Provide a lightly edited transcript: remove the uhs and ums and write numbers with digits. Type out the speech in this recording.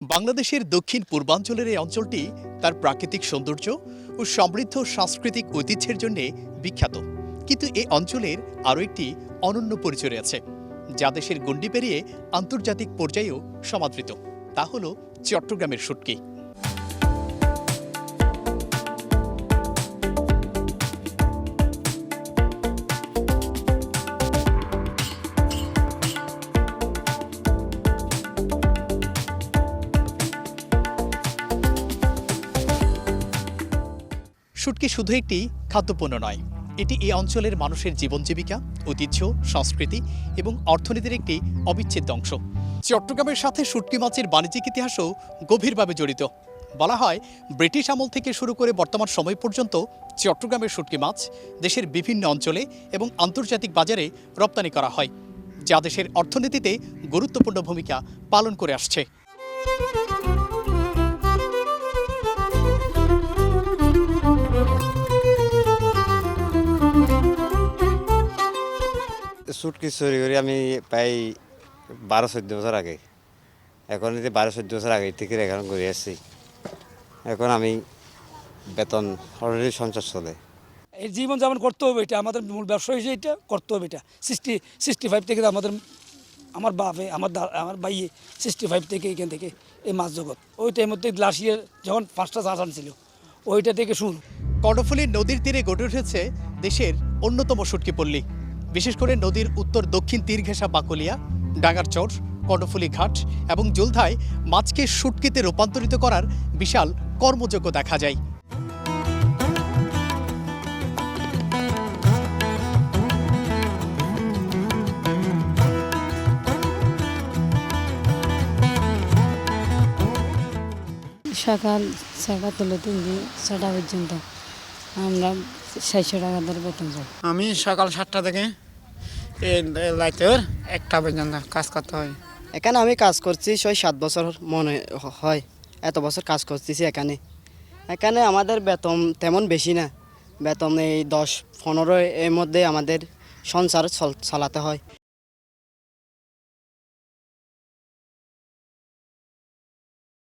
বাংলাদেশের দক্ষিণ পূর্বাঞ্চলের এই অঞ্চলটি তার প্রাকৃতিক সৌন্দর্য ও সমৃদ্ধ সাংস্কৃতিক ঐতিহ্যের জন্য বিখ্যাত। কিন্তু এই অঞ্চলের আরও একটি অনন্য পরিচয় আছে, যা দেশের গণ্ডি পেরিয়ে আন্তর্জাতিক পর্যায়েও সমাদৃত। তা হল চট্টগ্রামের শুটকি। শুটকি শুধু একটি খাদ্যপণ্য নয়, এটি এই অঞ্চলের মানুষের জীবন জীবিকা, ঐতিহ্য, সংস্কৃতি এবং অর্থনীতির একটি অবিচ্ছেদ্য অংশ। চট্টগ্রামের সাথে শুটকি মাছের বাণিজ্যিক ইতিহাসও গভীরভাবে জড়িত। বলা হয়, ব্রিটিশ আমল থেকে শুরু করে বর্তমান সময় পর্যন্ত চট্টগ্রামের শুটকি মাছ দেশের বিভিন্ন অঞ্চলে এবং আন্তর্জাতিক বাজারে রপ্তানি করা হয়, যা দেশের অর্থনীতিতে গুরুত্বপূর্ণ ভূমিকা পালন করে আসছে। শুটকি চুরি করি আমি প্রায় 12-14 বছর আগে। এখন 12-14 বছর আগে থেকে এখন করে আসছি। এখন আমি বেতন অলরেডি সঞ্চয় চলে। এই জীবনযাপন করতে হবে, এটা আমাদের মূল ব্যবসা হিসেবে এটা করতে হবে। এটা 65 থেকে আমার বাপে আমার ভাইয়ে 65 থেকে এখান থেকে এই মাছ জগৎ। ওই টাইমের মধ্যে গ্লাসিয়ার যখন 5টা চাষ আনছিল, ওইটা থেকে শুরু। কর্ণফুলী নদীর তীরে গড়ে উঠেছে দেশের অন্যতম শুটকি পল্লী। বিশেষ করে নদীর উত্তর দক্ষিণ তীর ঘেঁষা বাকলিয়া, ডাঙ্গারচর, কর্ণফুলী ঘাট এবং জুলধায় মাছকে শুটকিতে রূপান্তরিত করার বিশাল কর্মযজ্ঞ দেখা যায়। সকাল 6টা থেকে 6টা পর্যন্ত আমরা 600 টাকা ধরে বেতন যাই। আমি সকাল 7টা থেকে রাতের 1টা পর্যন্ত কাজ করতে হয়। এখানে আমি কাজ করছি 6-7 বছর মনে হয়, এত বছর কাজ করতেছি এখানে আমাদের বেতন তেমন বেশি না, বেতন এই 10-15 এর মধ্যে আমাদের সংসার চালাতে হয়।